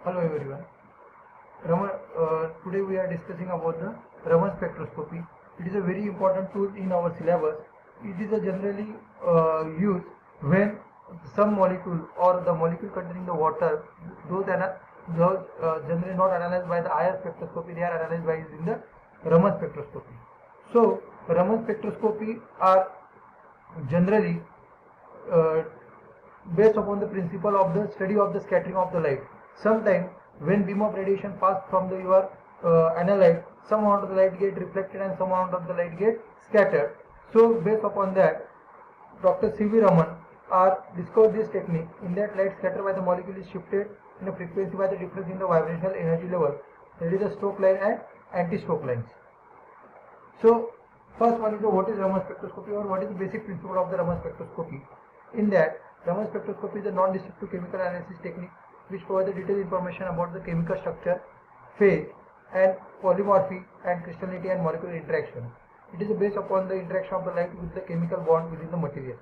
Hello everyone. Today we are discussing about the Raman spectroscopy. It is a very important tool in our syllabus. It is a generally used when some molecule or the molecule containing the water, those generally not analyzed by the IR spectroscopy, they are analyzed by using the Raman spectroscopy. So Raman spectroscopy are generally uh, based upon the principle of the study of the scattering of the light. Sometimes when beam of radiation pass from your analyte, some amount of the light get reflected and some amount of the light get scattered. So based upon that, Dr. C.V. Raman are discovered this technique. In that, light scattered by the molecule is shifted in a frequency by the difference in the vibrational energy level. That is the Stokes line and anti-Stokes lines. So first one is what is Raman spectroscopy, or what is the basic principle of the Raman spectroscopy. In that, Raman spectroscopy is a non-destructive chemical analysis technique which provides the detailed information about the chemical structure, phase and polymorphy and crystallinity and molecular interaction. It is based upon the interaction of the light with the chemical bond within the material.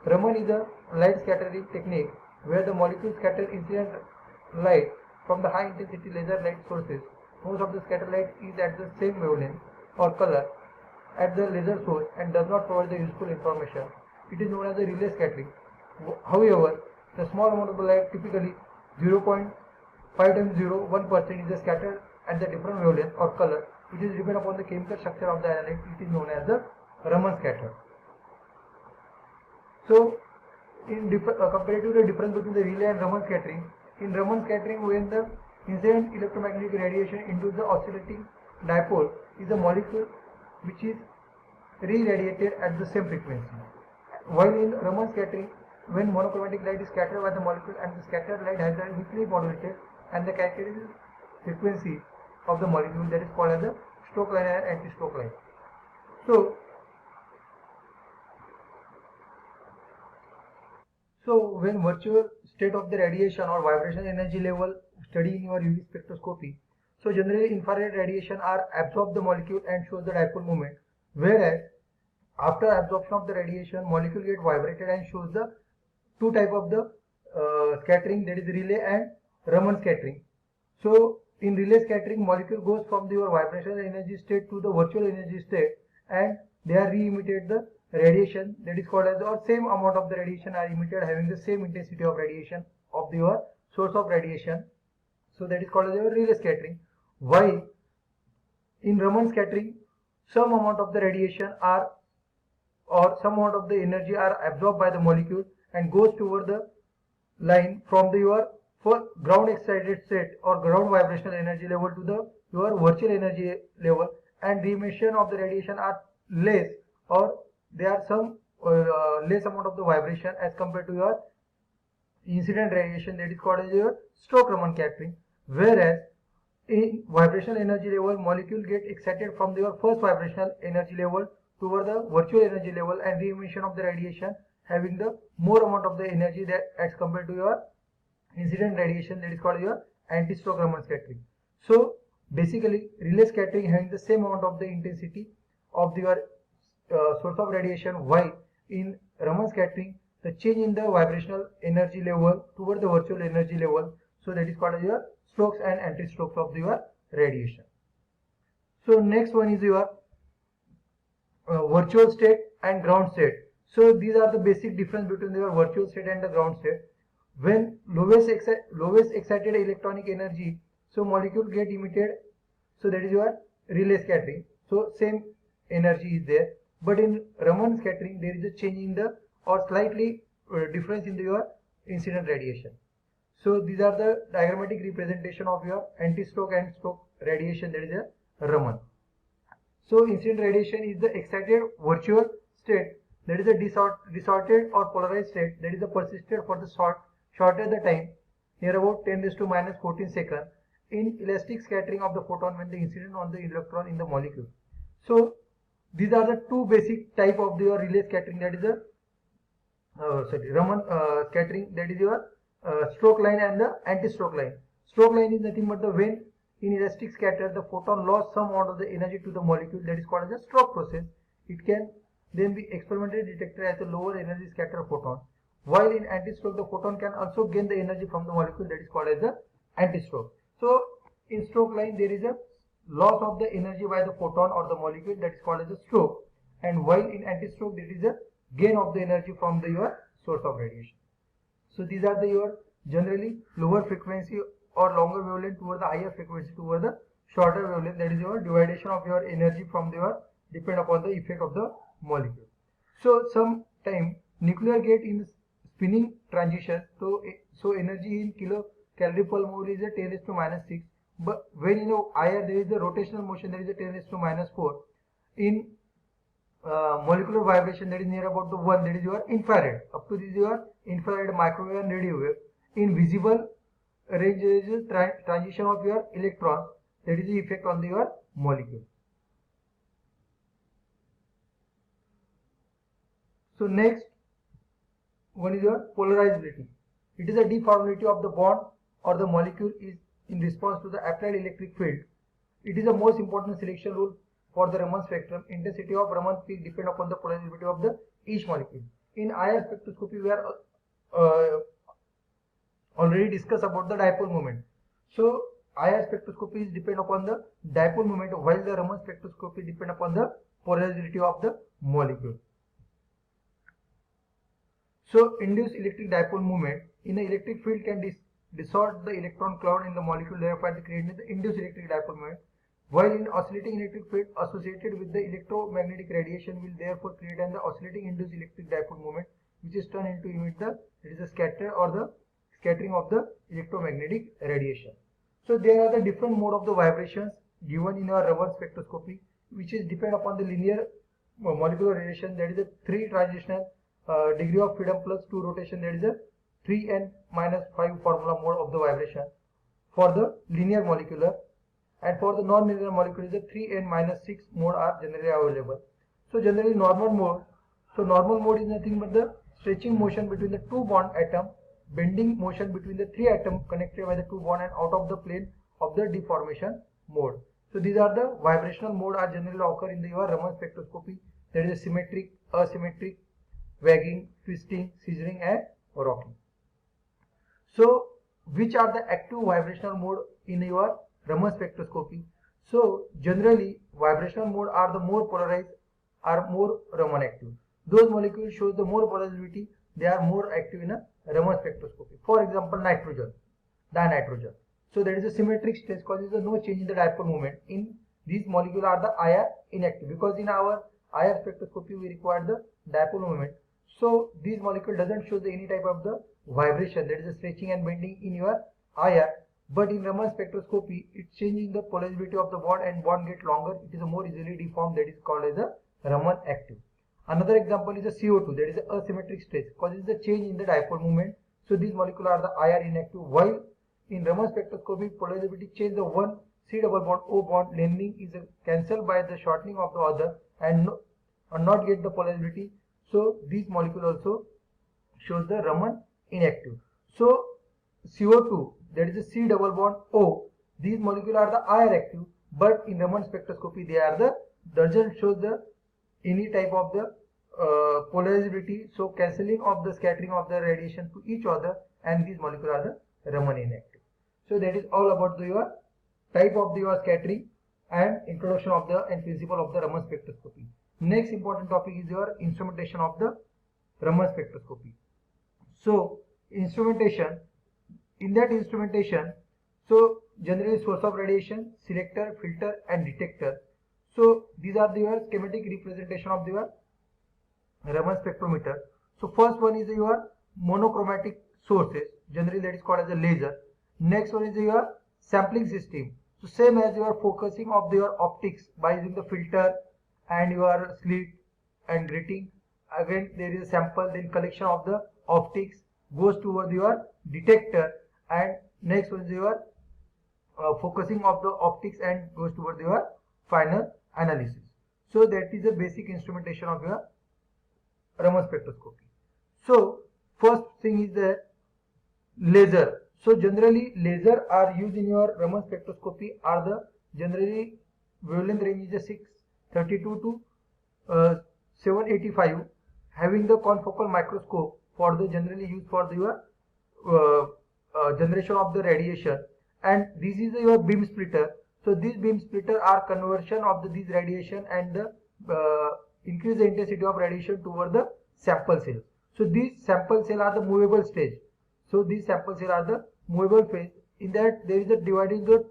Raman is a light scattering technique where the molecules scatter incident light from the high intensity laser light sources. Most of the scattered light is at the same wavelength or color at the laser source and does not provide the useful information. It is known as the relay scattering. However, the small amount of the light, typically 0.5 times 0.1%, is scattered at the different wavelength or color, which is depend upon the chemical structure of the analyte. It is known as the Raman scatter. So, comparatively difference between the relay and Raman scattering. In Raman scattering, when the incident electromagnetic radiation into the oscillating dipole is a molecule which is re-radiated at the same frequency. While in Raman scattering, when monochromatic light is scattered by the molecule and the scattered light has been weakly modulated and the characteristic frequency of the molecule, that is called as the Stokes line and anti-Stokes line. So when virtual state of the radiation or vibration energy level study in your UV spectroscopy, so generally infrared radiation are absorbed the molecule and shows the dipole moment, whereas after absorption of the radiation, molecule get vibrated and shows the two type of the scattering, that is relay and Raman scattering. So in relay scattering, molecule goes from your vibrational energy state to the virtual energy state and they are re-emitted the radiation, that is called as, or same amount of the radiation are emitted having the same intensity of radiation of your source of radiation. So that is called as your relay scattering. While in Raman scattering, some amount of the radiation are or some amount of the energy are absorbed by the molecule and goes toward the line from the your ground excited state or ground vibrational energy level to the your virtual energy level, and the emission of the radiation are less, or there are some less amount of the vibration as compared to your incident radiation, that is called as your Stokes Raman scattering. Whereas in vibrational energy level, molecule get excited from their first vibrational energy level toward the virtual energy level, and the emission of the radiation having the more amount of the energy that as compared to your incident radiation, that is called your anti-Stokes Raman scattering. So basically relay scattering having the same amount of the intensity of your source of radiation, while in Raman scattering the change in the vibrational energy level toward the virtual energy level, so that is called as your Stokes and anti-Stokes of your radiation. So next one is your virtual state and ground state. So these are the basic difference between your virtual state and the ground state. When lowest excited electronic energy, so molecule get emitted, so that is your relay scattering. So same energy is there, but in Raman scattering there is a change in the or slightly difference in your incident radiation. So these are the diagrammatic representation of your anti-Stokes and Stokes radiation, that is a Raman. So incident radiation is the excited virtual state, that is a distorted or polarized state, that is the persisted for the shorter the time, near about 10 raised to minus 14 seconds, in elastic scattering of the photon when the incident on the electron in the molecule. So these are the two basic type of your relay scattering, that is the Raman scattering, that is your Stokes line and the anti-Stokes line. Stokes line is nothing but the when in elastic scatter the photon lost some amount of the energy to the molecule, that is called as the Stokes process. It can then be experimentally detected as a lower energy scatter photon. While in anti-Stokes the photon can also gain the energy from the molecule, that is called as the anti-stroke. So in stroke line there is a loss of the energy by the photon or the molecule, that is called as a stroke, and while in anti-stroke there is a gain of the energy from the your source of radiation. So these are the your generally lower frequency or longer wavelength toward the higher frequency toward the shorter wavelength, that is your dividation of your energy from the your depend upon the effect of the molecule. So sometime nuclear get in spinning transition, so energy in kilocalorie per mole is a 10 raised to minus 6, but when in IR there is a rotational motion, there is a 10 raised to minus 4. In molecular vibration, that is near about the 1, that is your infrared. Up to this your infrared, microwave and radio wave. In visible range there is a transition of your electron, that is the effect on your molecule. So next one is your polarizability. It is a deformability of the bond or the molecule is in response to the applied electric field. It is the most important selection rule for the Raman spectrum. Intensity of Raman peak depend upon the polarizability of the each molecule. In IR spectroscopy we are already discussed about the dipole moment. So IR spectroscopy is depend upon the dipole moment, while the Raman spectroscopy depend upon the polarizability of the molecule. So induced electric dipole moment in an electric field can distort the electron cloud in the molecule, therefore creating the induced electric dipole moment. While in oscillating electric field associated with the electromagnetic radiation will therefore create an oscillating induced electric dipole moment, which is turned into emit the scatter or the scattering of the electromagnetic radiation. So there are the different mode of the vibrations given in our Raman spectroscopy, which is depend upon the linear molecular relation, that is a 3 transitional degree of freedom plus 2 rotation, that is a 3n minus 5 formula mode of the vibration for the linear molecular, and for the non-linear molecule is a 3n minus 6 mode are generally available. So generally normal mode. So normal mode is nothing but the stretching motion between the 2 bond atom, bending motion between the 3 atom connected by the 2 bond and out of the plane of the deformation mode. So these are the vibrational mode are generally occur in your Raman spectroscopy. There is a symmetric, asymmetric, wagging, twisting, scissoring and rocking. So which are the active vibrational mode in your Raman spectroscopy? So generally vibrational mode are the more polarized, are more Raman active. Those molecules shows the more polarizability, they are more active in a Raman spectroscopy. For example, nitrogen, dinitrogen. So that is a symmetric state, causes no change in the dipole moment. In these molecules are the IR inactive, because in our IR spectroscopy we require the dipole moment. So this molecule doesn't show any type of the vibration, that is a stretching and bending in your IR, but in Raman spectroscopy it changes the polarizability of the bond and bond get longer, it is a more easily deformed, that is called as a Raman active. Another example is a CO2, that is a asymmetric state, causes the change in the dipole moment. So these molecules are the IR inactive, while in Raman spectroscopy polarizability change the one C double bond O bond lengthening is cancelled by the shortening of the other and not get the polarizability. So these molecule also shows the Raman inactive. So CO2, that is a C double bond O, these molecules are the IR active, but in Raman spectroscopy they are the doesn't show the any type of the polarizability, so cancelling of the scattering of the radiation to each other, and these molecules are the Raman inactive. So that is all about your type of your scattering and introduction of the and principle of the Raman spectroscopy. Next important topic is your instrumentation of the Raman spectroscopy. So instrumentation, in that instrumentation, so generally source of radiation, selector, filter and detector. So these are your schematic representation of your Raman spectrometer. So first one is your monochromatic sources, generally that is called as a laser. Next one is your sampling system. So same as your focusing of your optics by using the filter and your slit and grating. Again there is a sample, then collection of the optics goes toward your detector, and next one is your focusing of the optics and goes toward your final analysis. So that is the basic instrumentation of your Raman spectroscopy. So first thing is the laser. So generally laser are used in your Raman spectroscopy are the generally wavelength range is 632 to 785, having the confocal microscope for the generally used for the your generation of the radiation, and this is your beam splitter. So these beam splitter are conversion of these radiation and the increase the intensity of radiation toward the sample cell. So these sample cell are the movable stage. So these sample cell are the movable phase. In that there is a dividing the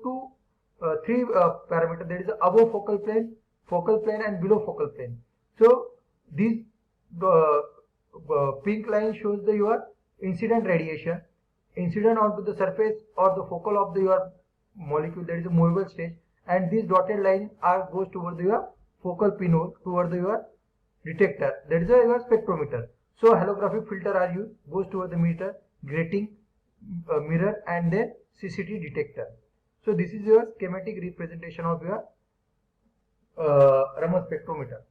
three parameter. There is a above focal plane and below focal plane. So this pink line shows the your incident radiation incident onto the surface or the focal of the your molecule, that is a movable stage, and this dotted line goes toward the your focal pinhole toward the your detector, that is your spectrometer. So holographic filter are used, goes toward the meter, grating, mirror, and then CCT detector. So this is your schematic representation of your Raman spectrometer.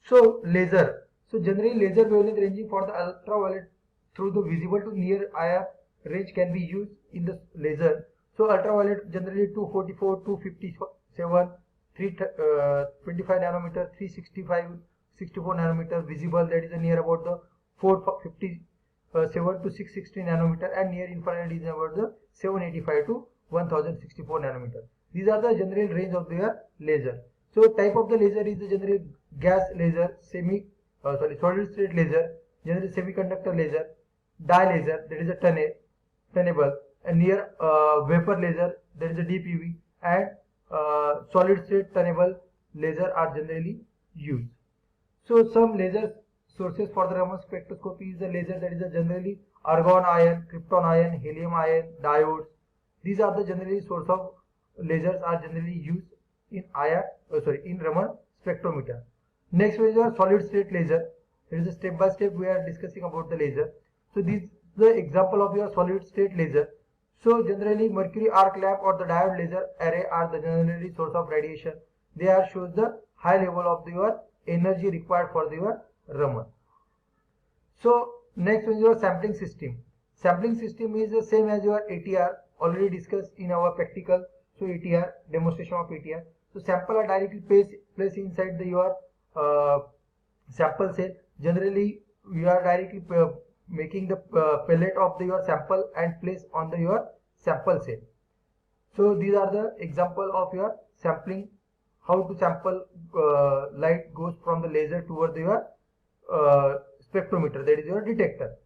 So laser. So generally laser wavelength ranging for the ultraviolet through the visible to near IR range can be used in the laser. So ultraviolet generally 244, 257, 325 nanometer, 365, 64 nanometer visible, that is near about the 457 to 660 nanometer, and near infrared is about the 785 to 1064 nanometer. These are the general range of their laser. So type of the laser is the general gas laser, solid state laser, general semiconductor laser, dye laser, that is a tunnable, and near vapor laser, that is a DPV, and solid state tunnable laser are generally used. So some laser sources for the Raman spectroscopy is the laser that is a generally argon ion, krypton ion, helium ion, diodes. These are the generally source of lasers are generally used in in Raman spectrometer. Next is your solid state laser. It is a step by step we are discussing about the laser. So this is the example of your solid state laser. So generally mercury arc lamp or the diode laser array are the generally source of radiation. They are shows the high level of your energy required for your Raman. So next is your sampling system. Sampling system is the same as your ATR, already discussed in our practical. So ATR, demonstration of ATR. So sample are directly placed inside your sample cell. Generally you are directly making the pellet of your sample and place on your sample cell. So these are the example of your sampling, how to sample light goes from the laser toward your spectrometer, that is your detector.